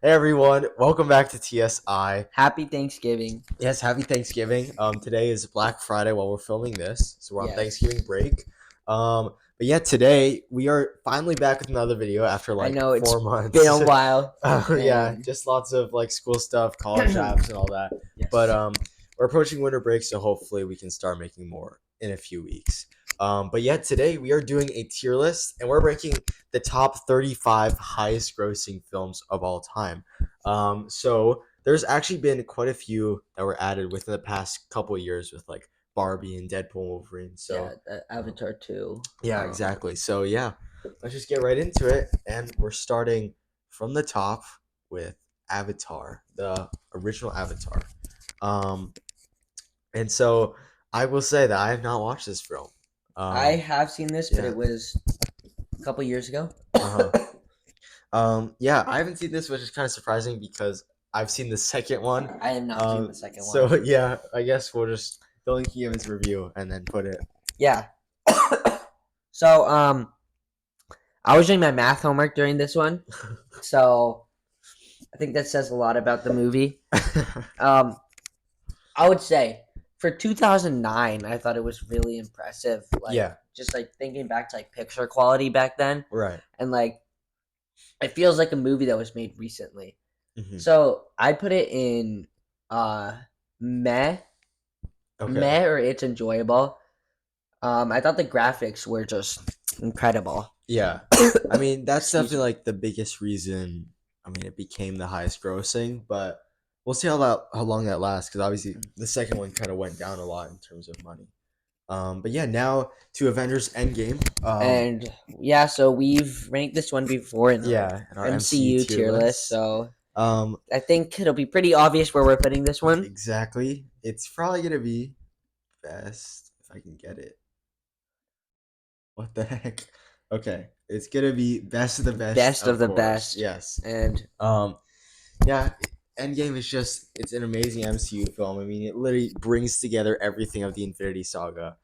Hey everyone, welcome back to TSI. Happy Thanksgiving. Yes, happy Thanksgiving. Today is Black Friday while we're filming this, so we're on Yes. Thanksgiving break. But yeah, today we are finally back with another video after I like know it's 4 months. been a while. Yeah, And just lots of like school stuff, college apps, and all that. But yes. we're approaching winter break, so hopefully we can start making more in a few weeks. But yeah, today we are doing a tier list, and we're ranking the top 35 highest grossing films of all time. So there's actually been quite a few that were added within the past couple of years with like Barbie and Deadpool and Wolverine. Yeah, So um, Avatar 2. yeah, exactly. So yeah, let's just get right into it, and we're starting from the top with Avatar, the original Avatar. Um, and so I will say that I have not watched this film. I Um, have seen this, but yeah. it was a couple years ago. Uh huh. Yeah, I haven't seen this, which is kind of surprising because I've seen the second one. I have not seen the second So one. yeah, I guess we'll just Dylan can give his review and then put it. Yeah. So, I was doing my math homework during this one. So, I think that says a lot about the movie. Um, I would say for 2009, I thought it was really impressive. Like, Yeah, just like thinking back to like picture quality back then. right. And like, it feels like a movie that was made recently. Hmm. So I put it in uh meh, Okay. meh, or it's enjoyable. I thought the graphics were just incredible. Yeah, I mean that's Excuse definitely me. like the biggest reason. I mean, it became the highest grossing, but we'll see how long that lasts because obviously the second one kind of went down a lot in terms of money. But yeah, now to Avengers Endgame. And yeah, so we've ranked this one before in our Yeah, and our MCU MCU tier tier list. list. So Um, I think it'll be pretty obvious where we're putting this one. exactly. It's probably gonna be best if I can get it. What the heck? Okay, it's gonna be best of the best, Best of of the course. best. Yes. And Um, yeah, Endgame is just it's an amazing MCU film. I mean, it literally brings together everything of the Infinity Saga.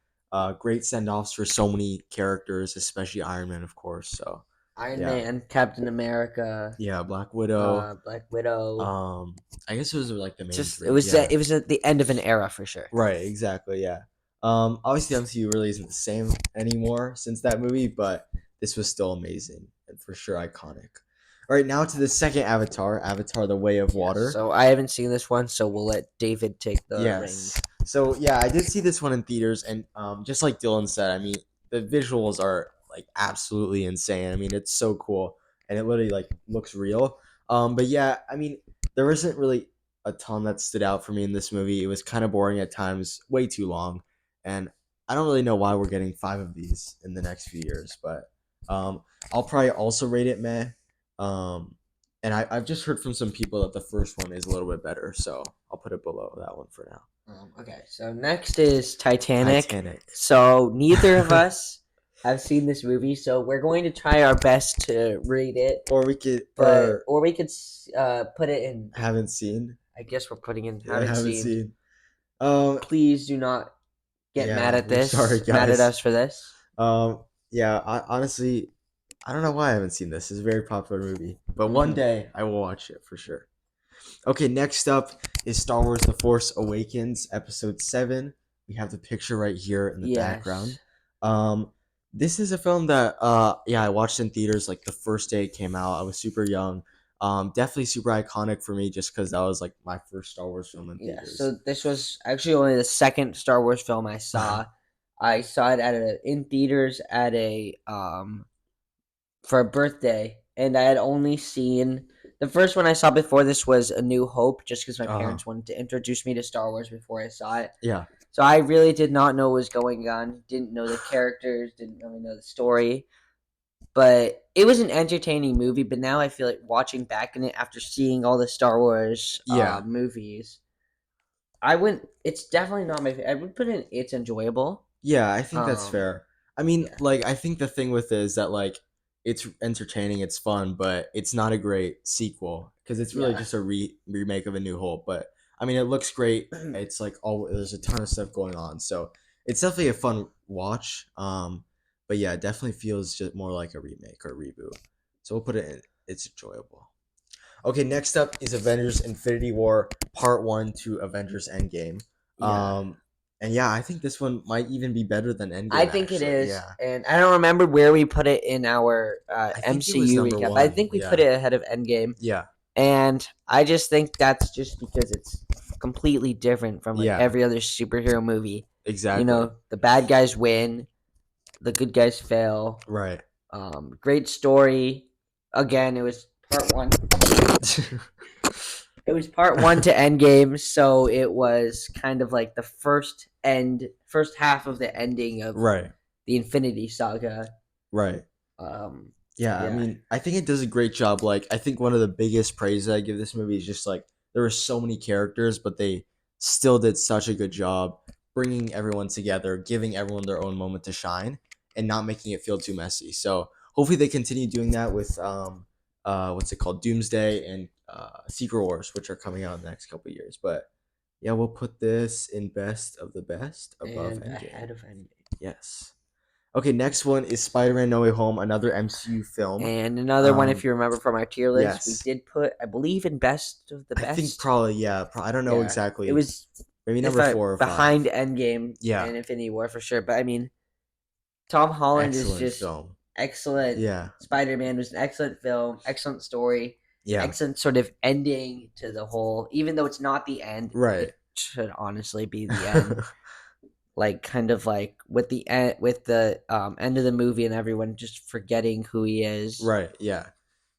Great send offs for so many characters, especially Iron Man, of course. So Iron yeah, Man, Captain America, yeah, Black Widow. Black Widow. Um, I guess those are like the main Just three. Yeah, it was at the end of an era for sure. right, exactly, yeah. Obviously, the MCU really isn't the same anymore since that movie, but this was still amazing and for sure iconic. All right, now to the second Avatar, Avatar: The Way of Yes. Water. So I haven't seen this one, so we'll let David take the Yes. reins. So yeah, I did see this one in theaters, and just like Dylan said, I mean, the visuals are like absolutely insane. I mean, it's so cool, and it literally like looks real. But yeah, I mean, there isn't really a ton that stood out for me in this movie. It was kind of boring at times, way too long, and I don't really know why we're getting five of these in the next few years. But I'll probably also rate it meh. Um, and I've just heard from some people that the first one is a little bit better, so I'll put it below that one for now. Okay, so next is Titanic. Titanic. So neither of us have seen this movie, so we're going to try our best to rate it, Or we could, but or or we could put it in. haven't seen. I guess we're putting in Yeah, haven't haven't seen. seen. Um, Please do not get mad yeah, at we're sorry, this, mad at guys. us for this. Yeah, honestly, I don't know why I haven't seen this. It's a very popular movie, but one day I will watch it for sure. Okay, next up is Star Wars: The Force Awakens, Episode 7. We have the picture right here in the background. Yes. Um, this is a film that, yeah, I watched in theaters like the first day it came out. I was super young. Definitely super iconic for me just because that was like my first Star Wars film in Yeah, theaters. so this was actually only the second Star Wars film I saw. I saw it in theaters at a for a birthday, and I had only seen the first one I saw before this was A New Hope, just because my Uh, parents wanted to introduce me to Star Wars before I saw it. yeah, So I really did not know what was going on. Didn't know the characters. Didn't really know the story. But it was an entertaining movie. But now I feel like watching back in it after seeing all the Star Wars yeah, movies, I wouldn't. It's definitely not my. I would put in. It's enjoyable. yeah. I think that's Um. fair. I mean, Yeah. like, I think the thing with it is that like it's entertaining, it's fun, but it's not a great sequel because it's really Yeah. just a remake of A New Hope. But I mean, it looks great. It's like all there's a ton of stuff going on, so it's definitely a fun watch. But yeah, it definitely feels just more like a remake or a reboot. So we'll put it in. It's enjoyable. Okay, next up is Avengers Infinity War Part 1 to Avengers Endgame. Yeah. Um, and yeah, I think this one might even be better than I Endgame, think it actually. is, Yeah. and I don't remember where we put it in our I think it was MCU number recap, but I one. think we put Yeah. it ahead of Endgame, Yeah. and I just think that's just because it's completely different from like Yeah. every other superhero movie. You Exactly. know, the bad guys win, the good guys fail. Right. Great story. Again, it was part one. It was part one to Endgame, so it was kind of like the first half of the ending of Right. the Infinity Saga. Right. Um, Yeah, I yeah, mean, I think it does a great job. Like, I think one of the biggest praises I give this movie is just like there were so many characters, but they still did such a good job bringing everyone together, giving everyone their own moment to shine, and not making it feel too messy. So hopefully they continue doing that with what's it called, Doomsday and Secret Wars, which are coming out in the next couple of years. But yeah, we'll put this in best of the best above and Endgame. ahead of Endgame. Yes. Okay, next one is Spider-Man: No Way Home, another MCU film. And another one, if Um, you remember from our tier list, we yes, did put, I believe, in best of the I think best. probably yeah. I don't know Yeah, it exactly. was Maybe if number I 4 or 5. behind Endgame Yeah, and Infinity War for sure. But I mean, Tom Holland is excellent just film. excellent. Yeah, Spider Man was an excellent film, excellent story, yeah, excellent sort of ending to the whole. Even though it's not the end, right, it should honestly be the end. Like kind of like with the end, with the end of the movie and everyone just forgetting who he is. right. Yeah,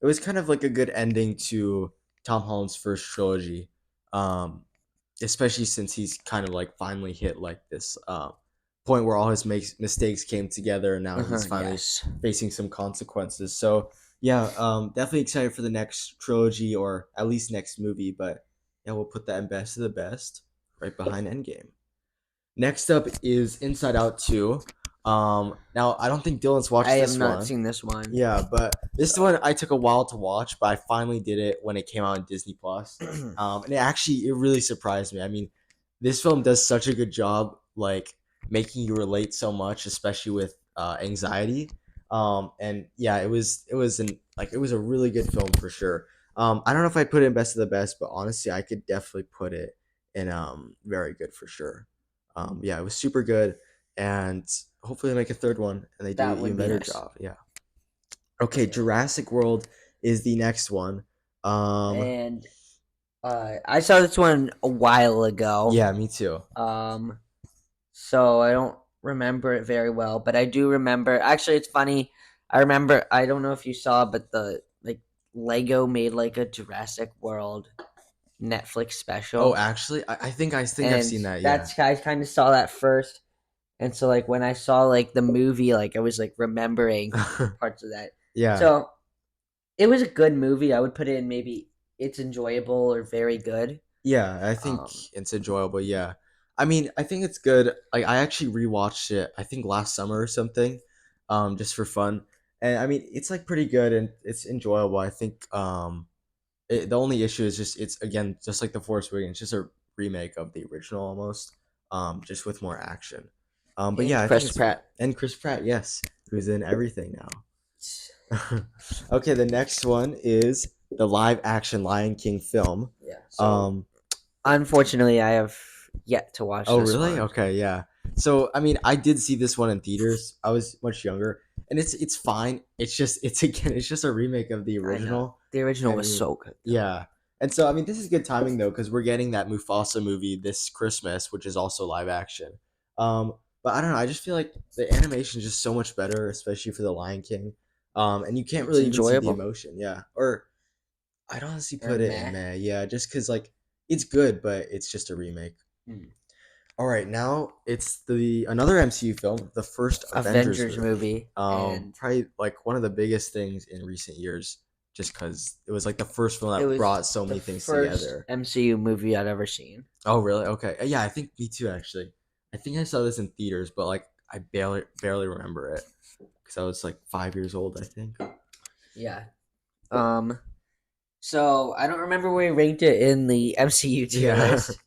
it was kind of like a good ending to Tom Holland's first trilogy. Um, especially since he's kind of like finally hit like this point where all his mistakes came together and now he's finally Yes, facing some consequences. So yeah, definitely excited for the next trilogy or at least next movie. But yeah, we'll put that in best of the best right behind Endgame. Next up is Inside Out 2. Now I don't think Dylan's I watched have this not one. seen this one. Yeah, but this So one I took a while to watch, but I finally did it when it came out on Disney Plus. And it really surprised me. I mean, this film does such a good job, like making you relate so much, especially with anxiety. And yeah, it was a really good film for sure. I don't know if I'd put it in best of the best, but honestly, I could definitely put it in very good for sure. Yeah, it was super good, and hopefully they make a third one and they do an that would even be better nice. job. Yeah. Okay, Jurassic World is the next one. Um, And I saw this one a while ago. yeah, me too. Um, so I don't remember it very well, but I do remember. Actually, it's funny. I remember. I don't know if you saw, but the like Lego made like a Jurassic World Netflix Oh, special, actually, I think I've and seen that. Yeah. that's I kind of saw that first, and so like when I saw like the movie, like I was like remembering parts of that. Yeah. So it was a good movie. I would put it in maybe it's enjoyable or very good. Yeah, I think Um, it's enjoyable. Yeah. I mean, I think it's good. Like I actually rewatched it, I think last summer or something, just for fun. And I mean, it's like pretty good and it's enjoyable. I think the only issue is just it's again just like the Force Awakens, it's just a remake of the original almost, just with more action. But and yeah, I think Chris it's good. Pratt. And Chris Pratt, yes, who's in everything now. Okay, the next one is the live action Lion King film. Yeah. So Um, unfortunately, I have yet to watch oh this really? one. Okay, yeah. So I mean, I did see this one in theaters. I was much younger, and it's fine. It's just a remake of the I know original. the original I was mean, so good though. yeah. And so, I mean, this is good timing though, because we're getting that Mufasa movie this Christmas, which is also live action. Um, but I don't know. I just feel like the animation is just so much better, especially for the Lion King. And you can't It's really even see the enjoyable. emotion. Yeah. Or I'd honestly Or put it in meh. May. Yeah, just because like it's good, but it's just a remake. Hmm. All right, now it's the another MCU film, the first Avengers Avengers movie. movie, and Probably like one of the biggest things in recent years, just because it was like the first film it that was brought so the many things first together. MCU movie I'd ever seen. Oh, really? Okay. Yeah, I think me too. Actually, I think I saw this in theaters, but like I barely remember it because I was like 5 years old. I think. Yeah. Um. So I don't remember where we ranked it in the MCU tier Yeah. list,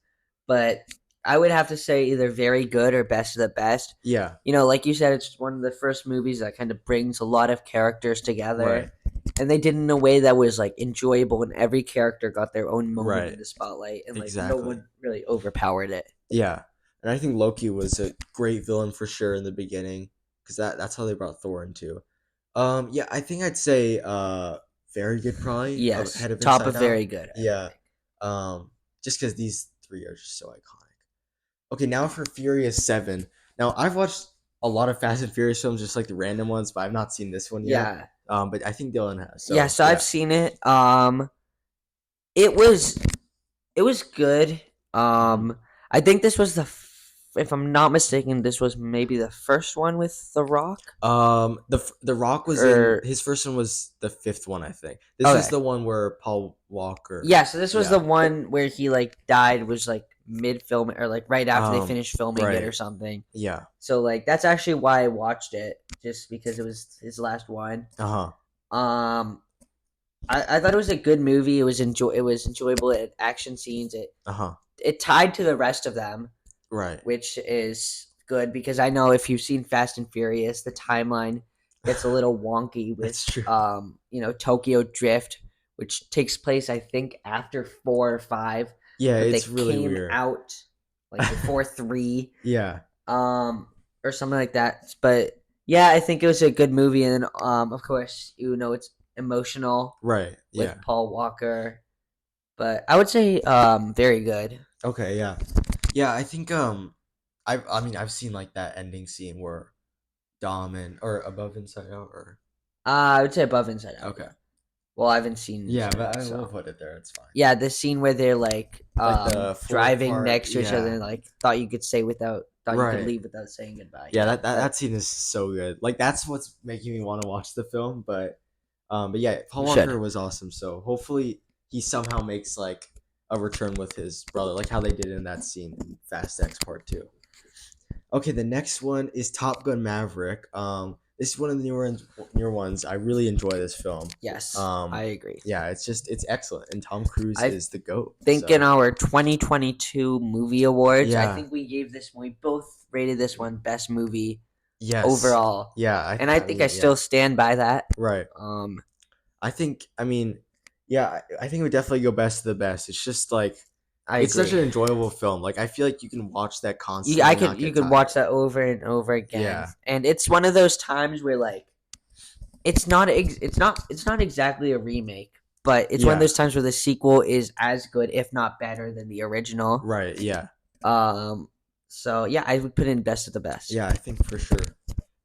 but I would have to say either very good or best of the best. Yeah. You know, like you said, it's one of the first movies that kind of brings a lot of characters Right. together. and they did it in a way that was like enjoyable, and every character got their own moment in Right. the spotlight, and like no Exactly. one really overpowered it. Yeah. And I think Loki was a great villain for sure in the beginning because that's how they brought Thor into. Yeah, I think I'd say very good probably Yes, ahead of top of Inside Out. very good, I would Yeah. think. Just because these three are just so iconic. Okay, now for Furious 7. Now, I've watched a lot of Fast and Furious films, just like the random ones, but I've not seen this one yet. Yeah, But I think Dylan has. yeah. So, So I've yeah. seen it. It was it was good. Mhm. I think this was if I'm not mistaken, this was maybe the first one with The Rock. The Rock was in Or his first one was the fifth one, I think. This is okay, the one where Paul Walker. yeah. So this was the Yeah. one where he like died. Was like mid film or like right after they Um. finished filming it or Right. something. Yeah. So like that's actually why I watched it, just because it was his last one. Uh huh. Um, I thought it was a good movie. It was enjoyable. It had action scenes. Uh huh. It tied to the rest of them, Right. which is good because I know if you've seen Fast and Furious, the timeline gets a little wonky with That's true. Tokyo Drift, which takes place I think after 4 or 5, Yeah, but they it's really came weird. out like before 3, Yeah. or something like that. But yeah, I think it was a good movie, and then of course it's emotional Right. with Yeah. Paul Walker, but I would say very good. Okay. Yeah. Yeah. I think I mean I've seen like that ending scene where Dom and or above Inside Out or I would say above Inside Out. okay. Well, I haven't seen Yeah, Inside but Out, I will so put it there. It's fine. yeah, the scene where they're like Like the four driving part. next to each other, Yeah. and like thought you could Right. leave without saying goodbye. Yeah. Yeah, That scene is so good. Like that's what's making me want to watch the film. But yeah, Paul you Walker should. was awesome. So hopefully he somehow makes like a return with his brother, like how they did in that scene in Fast X Part Two. Okay, the next one is Top Gun Maverick. This is one of the newer ones. I really enjoy this film. Yes, I Um, agree. yeah, it's excellent, and Tom Cruise I is the goat. think in So our 2022 movie awards, I yeah, think we both rated this one best movie yes, overall, yeah. and I I think I mean, yeah, still stand by that. right. Um, I think. I mean, yeah. I think it would definitely go best of the best. It's just like I it's such agree. an enjoyable film. Like I feel like you can watch that constantly and not You get could watch tired. that over and over again, Yeah, and it's one of those times where like it's not exactly a remake, but it's one of yeah, those times where the sequel is as good, if not better, than the original. right. Yeah, Um, so yeah, I would put in best of the best. yeah. I think for sure.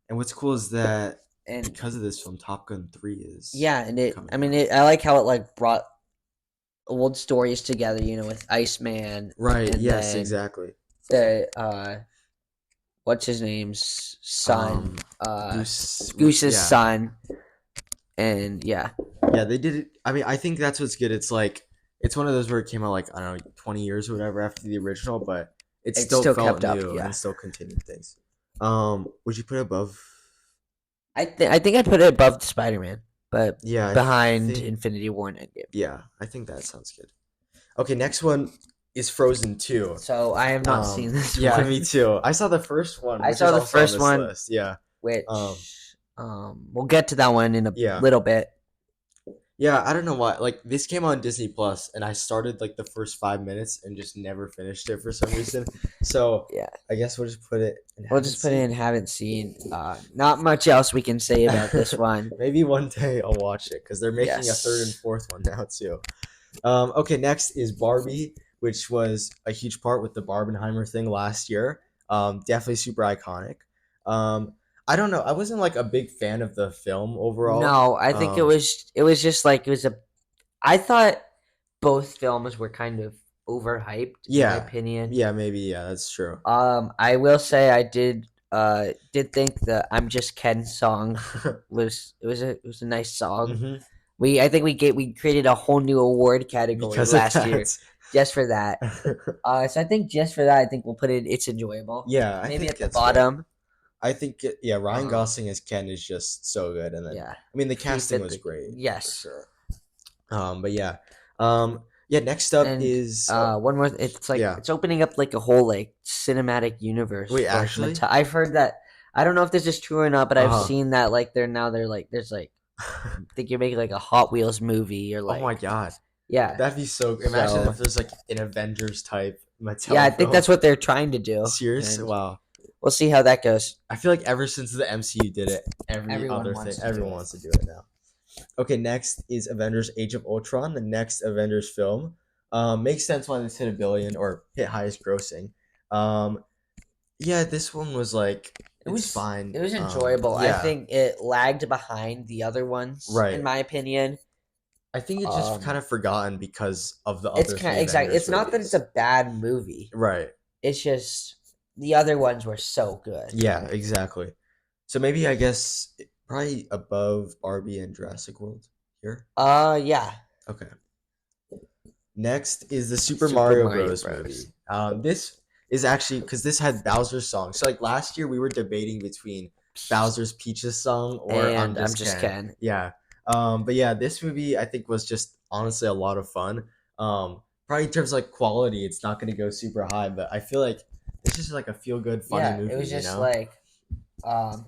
And what's cool is that And because of this film, Top Gun 3 is yeah, and coming out. I like how it like brought old stories together, with Iceman, Right. and Yes. then Exactly. the what's his name's son, Um, Goose. Goose's Yeah. son, and yeah, Yeah. They did it. I mean, I think that's what's good. It's like it's one of those where it came out like I don't know, 20 years or whatever after the original, but it it still still felt kept up. new Yeah, and still continued things. Would you put it above? I think I'd put it above Spider Man, but Yeah. I behind think. Infinity War and Endgame. Yeah. I think that sounds good. Okay. Next one is Frozen 2. So I have not seen this Yeah. one. Me too. I saw the first one, I which is saw the also on first this one, list. Yeah. Um. which we'll get to that one in a Yeah. little bit. Yeah, I don't know why. Like this came on Disney Plus, and I started like the first 5 minutes and just never finished it for some reason. So Yeah, I guess we'll just put it. In we'll haven't just put it in seen. haven't seen. Not much else we can say about this one. Maybe one day I'll watch it because they're making a third and Yes. fourth one now too. Okay, next is Barbie, which was a huge part with the Barbenheimer thing last year. Definitely super iconic. Um, I don't know. I wasn't like a big fan of the film overall. No, I think it was just like it was a I thought both films were kind of overhyped in my Yeah, opinion. yeah, maybe yeah, that's true. I will say I did think the "I'm Just Ken" song it was a nice song. hmm I think we created a whole new award category Because of last year that. just for that. So I think just for that, I think we'll put it. It's enjoyable. Yeah, I Maybe think at the it's fair. bottom. Yeah, Ryan Um, Gosling as Ken is just so good, and then yeah, I mean the he casting fit was the great for yes. sure. But yeah, yeah. Next up And is one more. It's like yeah. it's opening up like a whole like cinematic universe Wait, for like actually, I've heard that. I don't know if this is true or not, but uh I've huh. seen that like they're like there's like think you're making like a Hot Wheels movie or Oh my like god, yeah. that'd be so. Imagine So if there's like an Avengers type yeah, I Mattel think film. that's what they're trying to do, Serious? and Wow. we'll see how that goes. I feel like ever since the MCU did it, Everyone wants to do everyone it. wants to do it now. Okay, next is Avengers: Age of Ultron, the next Avengers film. Makes sense why this hit a billion or hit highest grossing. Um, yeah, this one was like It it's was fine. it was enjoyable. I Yeah, think it lagged behind the other ones, in right. my opinion. I think it's just kind Um, of forgotten because of the it's other kind three of exactly. Avengers It's not that it's a movies. bad movie. Right. It's just the other ones were so good. Yeah, exactly. So maybe I guess probably above Barbie and Jurassic World here. Yeah, Okay. Next is the Super Super Mario Mario Bros. Bros. Movie. This is actually because this had Bowser's song. So like last year we were debating between Bowser's Peach's song or I'm And I'm Just just Ken. Ken. Yeah. But yeah, this movie I think was just honestly a lot of fun. Probably in terms of like quality, it's not going to go super high, but I feel like it's just like a feel good, funny Yeah, it movie. was You just know? like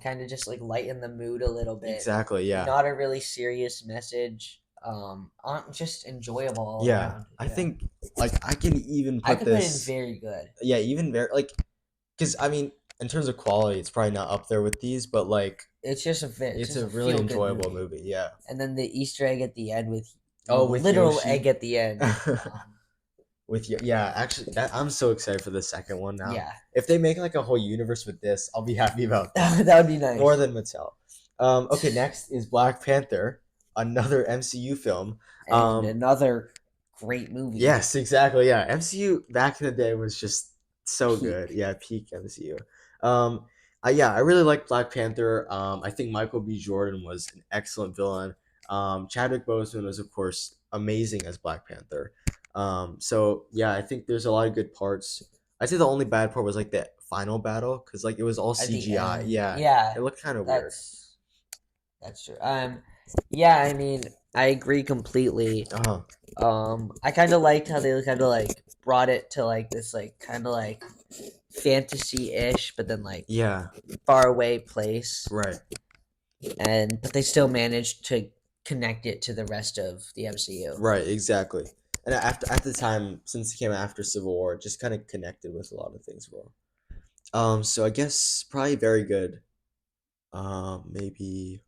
kind of just like lighten the mood a little bit. Exactly. Yeah. Not a really serious message. Just enjoyable all Yeah. around. I Yeah, think like I can even I put could put it in this. very good. Yeah, even very like because I mean, in terms of quality, it's probably not up there with these, but like It's it's just a a really feel good enjoyable movie. movie. Yeah. And then the Easter egg at the end with Oh, the with literal egg Yoshi. at the end. With you, yeah. Actually, I'm so excited for the second one now. Yeah, If they make like a whole universe with this, I'll be happy about that. that would be More nice. than Mattel. Okay, next is Black Panther, another MCU film. And Um, another great movie. yes, exactly. Yeah, MCU back in the day was just so good. Peak. Yeah, peak MCU. Um, yeah, I really like Black Panther. I think Michael B. Jordan was an excellent villain. Chadwick Boseman was, of course, amazing as Black Panther. So yeah, I think there's a lot of good parts. I'd say the only bad part was like the final battle because like it was all At the CGI. end. Yeah, Yeah, it looked kind of weird. that's that's true. Yeah, I mean, I agree completely. Uh huh. I kind of liked how they kind of like brought it to like this like kind of like fantasy-ish, but then like Yeah. far away place, Right. and but they still managed to connect it to the rest of the MCU. Right, exactly. And after at the time, since it came after Civil War, it just kind of connected with a lot of things well. So I guess probably very good. Maybe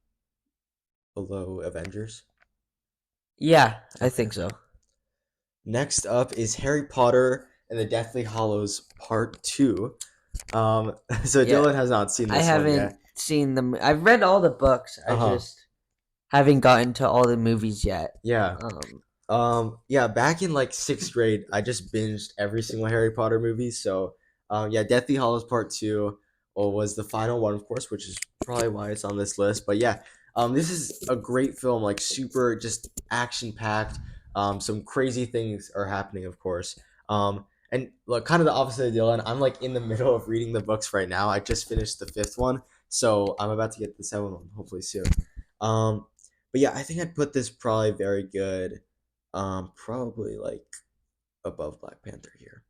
below Avengers. Yeah, I Okay. think so. Next up is Harry Potter and the Deathly Hollows Part 2. So Yeah, Dylan has not seen I this one haven't yet. seen them. I've read all the books. I Uh-huh. just haven't gotten to all the movies yet. Yeah. Um, Yeah, back in like sixth grade, I just binged every single Harry Potter movie. So, yeah, Deathly Hallows Part Two was the final one, of course, which is probably why it's on this list. But yeah, this is a great film, like super just action packed. Some crazy things are happening, of course. And look, kind of the opposite of Dylan. I'm like in the middle of reading the books right now. I just finished the fifth one, so I'm about to get the seventh one hopefully soon. Um, but yeah, I think I'd put this probably very good. Probably like above Black Panther here.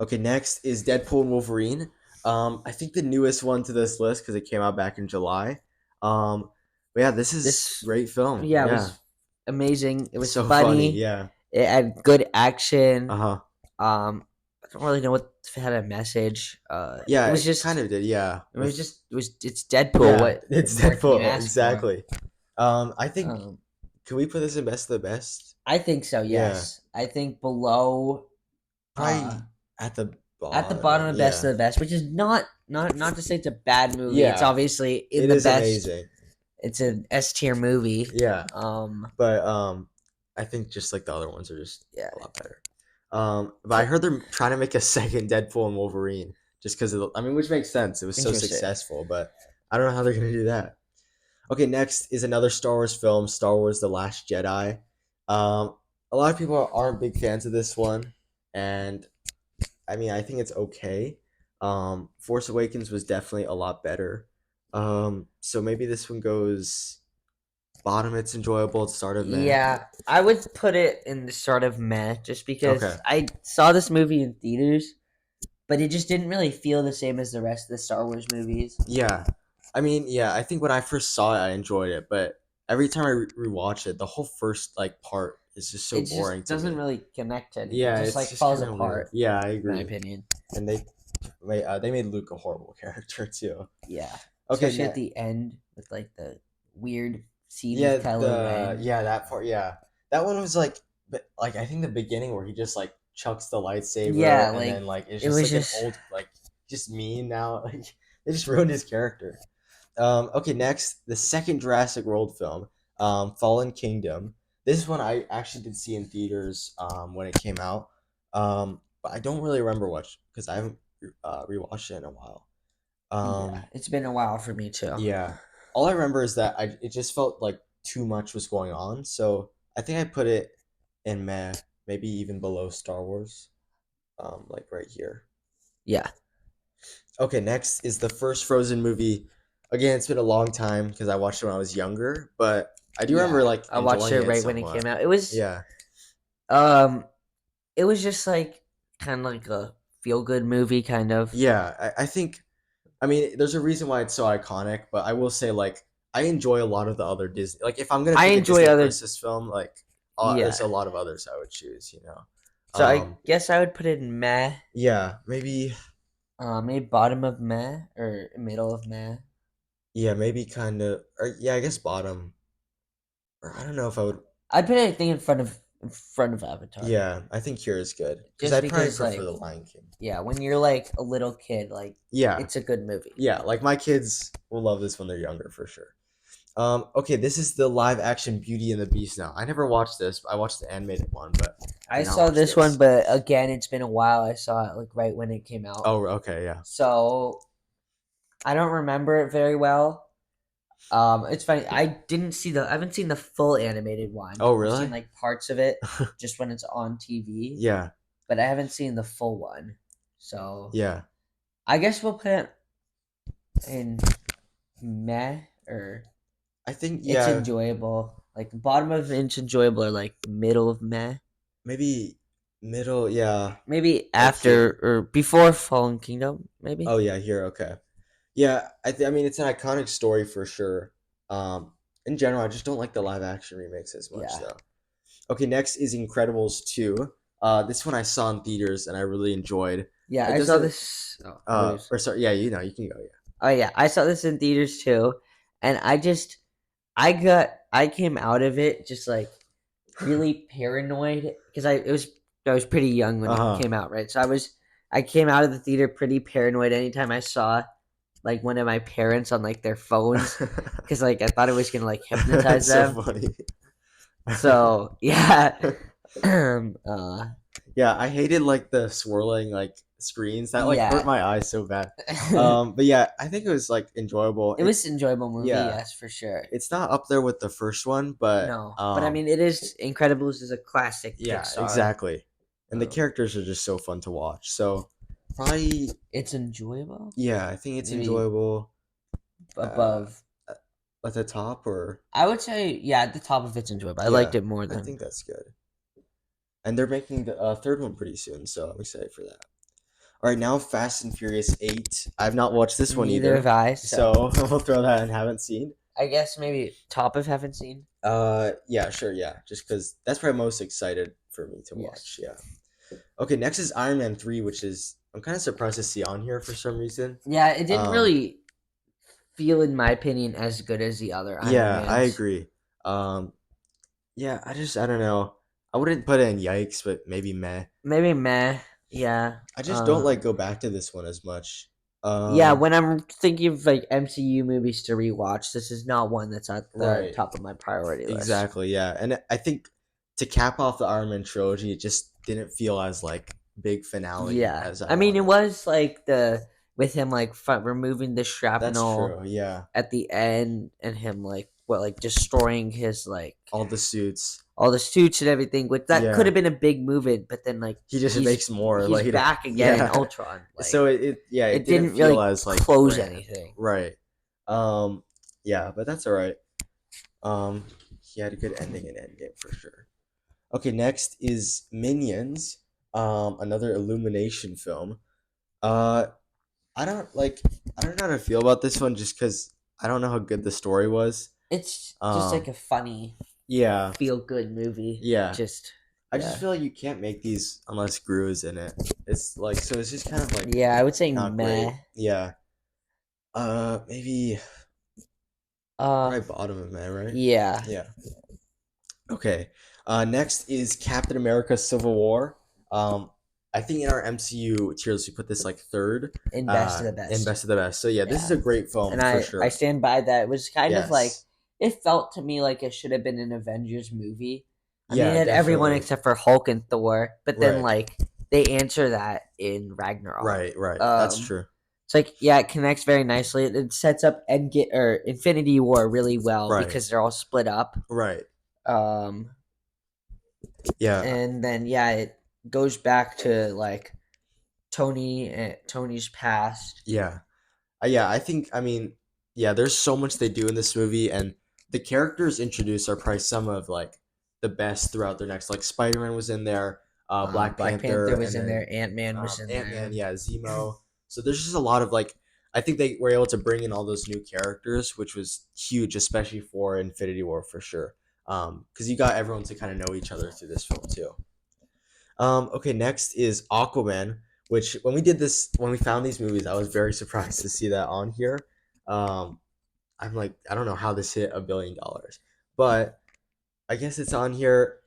Okay, next is Deadpool and Wolverine. I think the newest one to this list because it came out back in July. But yeah, this is this, great film. yeah, it Yeah, was amazing. It was so funny. funny. Yeah. It had good Uh action. huh. I don't really know what if it had a message. Yeah, It was it kind just, of did. Yeah. With it's Deadpool. yeah, What it's more can you Deadpool ask for? exactly. I think Um, can we put this in best of the best? I think so. Yeah, Yes, I think below, uh, probably at the at the bottom bottom. of best Yeah. of the best, which is not to say it's a bad movie. It's Yeah, obviously in it the is best. amazing. It's an S tier movie. Yeah. Um, But I think just like the other ones are just yeah, a lot better. But I heard they're trying to make a second Deadpool and Wolverine just because I mean, which makes sense. It was so interesting. successful, but I don't know how they're gonna do that. Okay, next is another Star Wars film, Star Wars: The Last Jedi. A lot of people aren't big fans of this one, and I mean, I think it's okay. Force Awakens was definitely a lot better. So maybe this one goes bottom. It's enjoyable. It's sort of meh. Yeah, I would put it in the sort of meh, just Okay. because I saw this movie in theaters, but it just didn't really feel the same as the rest of the Star Wars movies. Yeah. I mean, yeah, I think when I first saw it, I enjoyed it, but every time I rewatch it, the whole first like part is just so It boring just to doesn't me. really connect to anything. It Yeah, just it's like just falls kind of weird. apart, Yeah, I in my agree. opinion. And they made Luke a horrible character too. Yeah, Okay, especially at the end with like the weird scene yeah, with Kylo Ren. that part, yeah, that one was like, but like I think the beginning where he just like chucks the lightsaber Yeah, and like then like it's it just was like an just old like just mean now. Like they just ruined his character. Okay, next, the second Jurassic World film, Fallen Kingdom. This one I actually did see in theaters when it came out, but I don't really remember much because I haven't rewatched it in a while. yeah. Um, It's been a while for me too. yeah, all I remember is that it just felt like too much was going on, so I think I put it in meh, maybe even below Star Wars, like right here. Yeah, Okay, next is the first Frozen movie. Again, it's been a long time because I watched it when I was younger, but I do remember yeah. like I watched enjoying it it right when it somewhat. came out. Yeah, Um, it was just like kind of like a feel good movie, kind of. yeah. I think, I mean, there's a reason why it's so iconic, but I will say like I enjoy a lot of the other Disney. Like if I'm gonna I pick a enjoy Disney other. princess film, like there's Yeah, a lot of others I would choose. so I Um, guess I would put it in meh. yeah, maybe, Maybe bottom of meh or middle of meh. yeah, maybe kind of, or yeah, I guess bottom. Or I don't know if I would. I'd put anything in front of Avatar, Yeah, I think here is good because just I'd probably because prefer like the Lion King. yeah, when you're like a little kid, like Yeah, it's a good movie. yeah, like my kids will love this when they're younger for sure. Okay, this is the live action Beauty and the Beast now. I never watched this. I watched the animated one, but I I did not saw watch this one, this. but again, it's been a while. I saw it like right when it came out, Oh, okay, yeah. so I don't remember it very well. It's funny. I haven't seen the full animated one. Oh, I've seen really? like parts of it just when it's on TV, Yeah, but I haven't seen the full one. So yeah. I guess we'll put it in meh or I think it's yeah, enjoyable. Like the bottom of it's enjoyable or like middle of meh. maybe middle. Yeah, Maybe like here. after or before Fallen Kingdom, maybe. Oh yeah, here. Okay. Yeah, I mean it's an iconic story for sure. Um, in general, I just don't like the live action remakes as much Yeah. though. Okay, next is Incredibles 2. This one I saw in theaters and I really enjoyed. Yeah, It I saw doesn't this. Oh, what is? or sorry, yeah, you can go, yeah. Oh yeah, I saw this in theaters too, and I came out of it just like really paranoid because I was pretty young when it Uh-huh. came out, right? So I came out of the theater pretty paranoid anytime I saw like one of my parents on like their phones because like I thought it was gonna like hypnotize That's so them. funny. So yeah, Yeah, I hated like the swirling like screens. That like hurt yeah. my eyes so bad. But yeah, I think it was like enjoyable. It was It's an enjoyable movie, yeah, yes, for sure. it's not up there with the first one, but No, but I mean, it is Incredibles is a classic yeah, Pixar. exactly. And the Um, characters are just so fun to watch. So probably it's enjoyable. yeah, I think it's Maybe enjoyable uh above. at the top or I would say, yeah, at the top of it's enjoyable. I liked yeah, it more I than think that's good. And they're making the third one pretty soon, so I'm excited for that. All right, now Fast and Furious 8. I've not watched this one neither have either, I. So so we'll throw that in haven't seen. I guess maybe top of haven't seen. Yeah, sure, yeah, just because that's probably most excited for me to watch. Yes. Yeah. Okay, next is Iron Man 3, which is I'm kind of surprised to see on here for some reason. Yeah, it didn't Um, really feel, in my opinion, as good as the other Iron yeah, I Mans. agree. Um, yeah, I don't know. I wouldn't put it in yikes, but maybe meh. Maybe meh. Yeah. I just don't like go back to this one as much. Yeah, Um, when I'm thinking of like MCU movies to rewatch, this is not one that's at the right. top of my priority list. Exactly, yeah. And I think to cap off the Iron Man trilogy, it just didn't feel as like big finale Yeah, as I I mean, it wanted. was like the with him like removing the That's shrapnel true, yeah. at the end, and him like destroying his like All the suits. all the suits and everything. Which that could have Yeah. been a big movement, but then like He just makes more he's later. back again in Yeah. Ultron. Like So yeah, it it didn't didn't feel really as like close grand. anything. Right. Um yeah, but that's all right. Um he had a good ending in Endgame for sure. Okay, next is Minions, another Illumination film. Uh I don't like I don't know how to feel about this one just because I don't know how good the story was. It's just like Um, a funny, yeah, feel good movie. yeah. Just I just yeah, feel like you can't make these unless Gru is in it. It's like so. It's just kind of like yeah. I would say not great. meh. Yeah. Maybe Uh, probably bottom of man, right? yeah, Yeah. Okay. Next is Captain America: Civil War. Um, I think in our MCU tiers we put this like third. and best of the And best. best of the best. So yeah, this is Yeah, a great and film for I sure. stand by that. It was kind of like Yes. it felt to me like it should have been an Avengers movie. I mean, it Yeah, had everyone definitely. except for Hulk and Thor, but then Right. like they answer that in Ragnarok. Right. Right. That's Um, true. it's like yeah, it connects very nicely. It sets up Endgame or Infinity War really well Right. because they're all split up. Right. Um, Yeah. and then yeah, it goes back to like Tony's past. Yeah. Yeah, I think I mean, yeah, there's so much they do in this movie, and the characters introduced are probably some of like the best throughout their next. Like Spider-Man was in there, Black Black Panther, Panther was and in then there. Ant Man was in Ant-Man, there. yeah, Zemo. So there's just a lot of like I think they were able to bring in all those new characters, which was huge, especially for Infinity War for sure. Because you got everyone to kind of know each other through this film too. Okay, next is Aquaman, which when we found these movies, I was very surprised to see that on here. Um, I'm like, I don't know how this hit $1 billion, but I guess it's on here.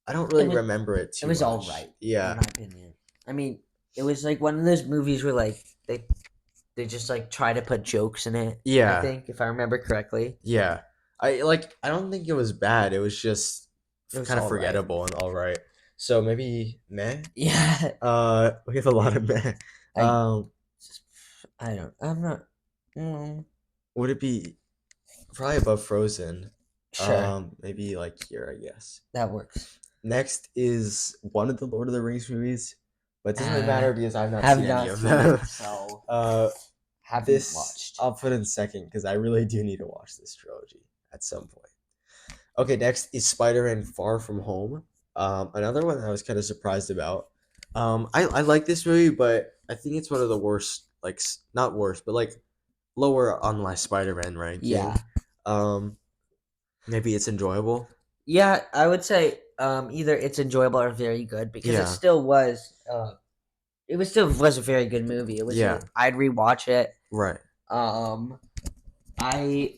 I don't It really was remember it it too was all much. right in Yeah, my opinion. I mean, it was like one of those movies where like they just like try to put jokes in it. I yeah, think if I remember correctly, yeah. I don't think it was bad. It was just it was kind of all right. forgettable and all right. So maybe meh. Yeah, We have a lot of meh. I Um, I don't. I'm not. Mm, would it be probably above Frozen? sure, Maybe like here, I guess. that works. Next is one of the Lord of the Rings movies, but it doesn't really Uh, matter because I've not have seen any not of seen it, them. so uh, haven't this watched. I'll put in second because I really do need to watch this trilogy at some point. Okay, next is Spider-Man: Far From Home. Another one that I was kind of surprised about. I like this movie, but I think it's one of the worst, like not worst, but like lower on my Spider-Man ranking. Yeah, Um, maybe it's enjoyable. yeah. I would say either it's enjoyable or very good because it Yeah, still was. It was still was a very good movie. It was yeah, a. I'd rewatch it. right. Um, I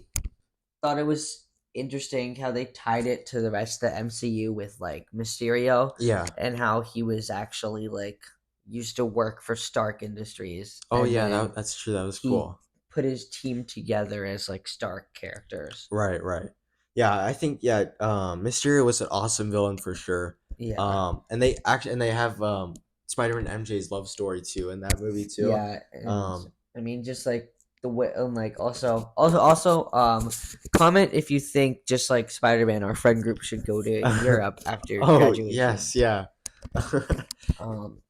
thought it was interesting how they tied it to the rest of the MCU with like Mysterio Yeah. and how he was actually like used to work for Stark Industries Oh and yeah, then that's true. That was he cool. put his team together as like Stark characters. Right, right. Yeah, I think yeah, Mysterio was an awesome villain for sure. Yeah. And they have Spider-Man MJ's love story too in that movie too. Yeah, and Um, I mean just like the way and like also comment if you think just like Spider-Man our friend group should go to Europe after oh graduation. yes, yeah. Um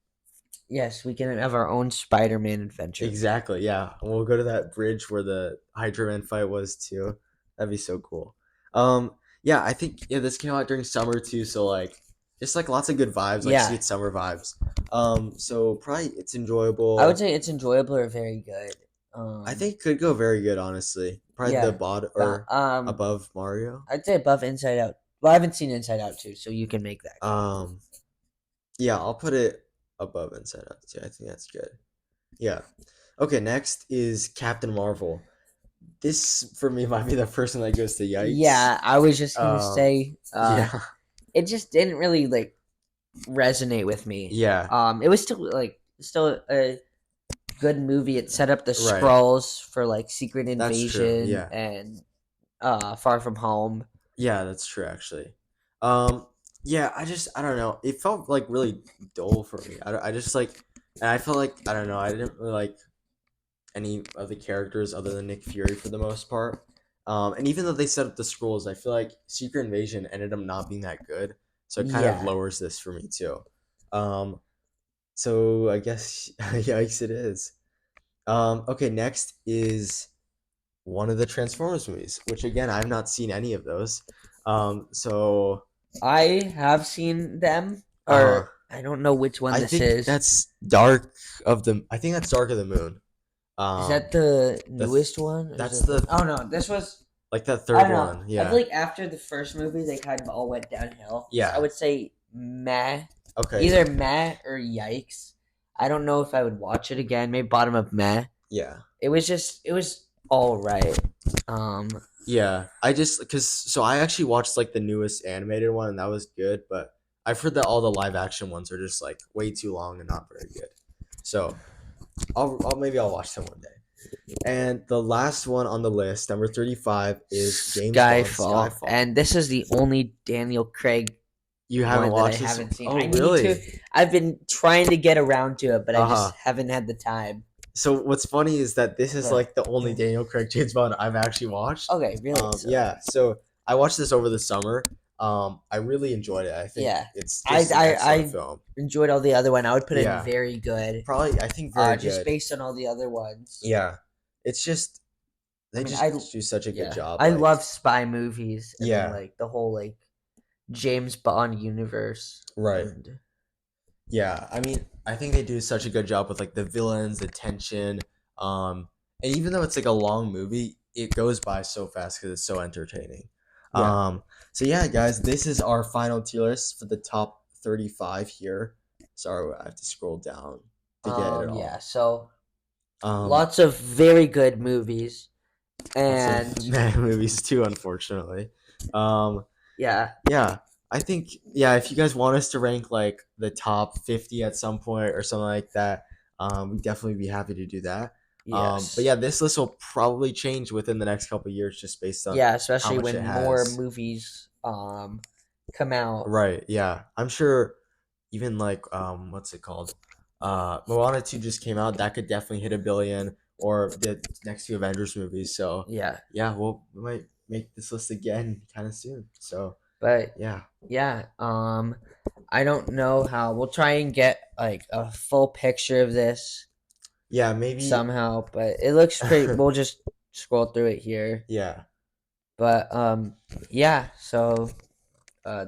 yes, we can have our own Spider-Man adventure. Exactly. Yeah, we'll go to that bridge where the Hydra Man fight was too. That'd be so cool. Yeah, I think yeah, this came out during summer too, so like just like lots of good vibes, like Yeah. sweet summer vibes. So probably it's I would enjoyable. say it's enjoyable or very good. I Um think it could go very good, honestly. Probably the yeah. bottom But or above Mario. I'd say above Inside Out. Well, I haven't seen Inside Out too, so you can make that comment. Um, yeah, I'll put it above Inside Out too. I think that's good. Yeah. Okay, next is Captain Marvel. This for me might be the first one that goes to yikes. Yeah, I was just gonna Um, say, yeah, it just didn't really like resonate with me. yeah, It was still a good movie. It set up the right. scrolls for like Secret That's true. Invasion Yeah, and Far From Home. yeah, that's true actually. Um, yeah, I don't know. It felt like really dull for me. I just like, and I felt like I don't know. I didn't really like any of the characters other than Nick Fury for the most part. And even though they set up the scrolls, I feel like Secret Invasion ended up not being that good, so it kind of Yeah, lowers this for me too. Um, so I guess yikes it is. Okay, next is one of the Transformers movies, which again I've not seen any of those. So I have seen them, uh, or I don't know which one I this think is. that's Dark of the. I think that's Dark of the Moon. Is that Um, the the th- newest one, or is that's it the? the Oh no, this was. Like that I third don't know. one. I feel Yeah. like after the first movie, they kind of all went downhill. So I Yeah. would say meh, Okay. either meh or yikes. I don't know if I would watch it again. Maybe bottom of meh. Yeah. It was all right. Um, Yeah. I just because so I actually watched like the newest animated one and that was good, but I've heard that all the live action ones are just like way too long and not very good. So I'll maybe I'll watch them one day. And the last one on the list, number 35, is James Bond's Skyfall, Skyfall. and this is the only Daniel Craig You haven't one that I watched this? haven't seen. Oh, I need to. really? I've been trying to get around to it, but I Uh just huh. haven't had the time. So what's funny is that this is But like the only Daniel Craig James Bond I've actually watched. okay, really? So Yeah. So I watched this over the summer. I really enjoyed it. I think yeah, it's just an excellent I film. enjoyed all the other one. I would put it in Yeah. very good. Probably, I think very Just good. based on all the other ones. Yeah. It's just I they mean, just do such a good yeah, job. I Like, love spy movies, and then yeah. like the whole like James Bond universe, Right. and Yeah, I mean, I think they do such a good job with like the villains, the tension, and even though it's like a long movie, it goes by so fast because it's so entertaining. yeah, Um, so yeah, guys, this is our final tier list for the top 35 here. Sorry, I have to scroll down to get it yeah. all. So Um, lots of very good movies, lots of and mad movies too, unfortunately. Um, yeah, yeah, I think yeah, if you guys want us to rank like the top 50 at some point or something like that, we'd definitely be happy to do that. But yes, yeah, this list will probably change within the next couple of years just based on yeah. how Especially much it when more has. movies come out. Right, yeah. I'm sure even like what's it called? Moana 2 just came out. That could definitely hit a billion or the next two Avengers movies. So Yeah, yeah, we might make this list again kind of soon. So but yeah. yeah, I don't know how. We'll try and get like a full picture of this Yeah, maybe somehow, but it looks pretty. We'll just scroll through it here. yeah. But yeah. So uh,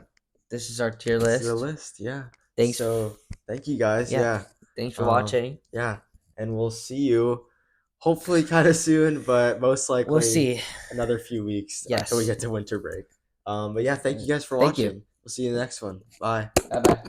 this is our tier This is the list. list, yeah. Thanks. So thank you guys, Yeah, yeah. thanks for Um, watching. yeah, and we'll see you hopefully kind of soon, but most We'll likely see. another few weeks until we Yes. get to winter break. But yeah, thank you guys for Thank you. watching. We'll see you in the next one. Bye. Bye bye.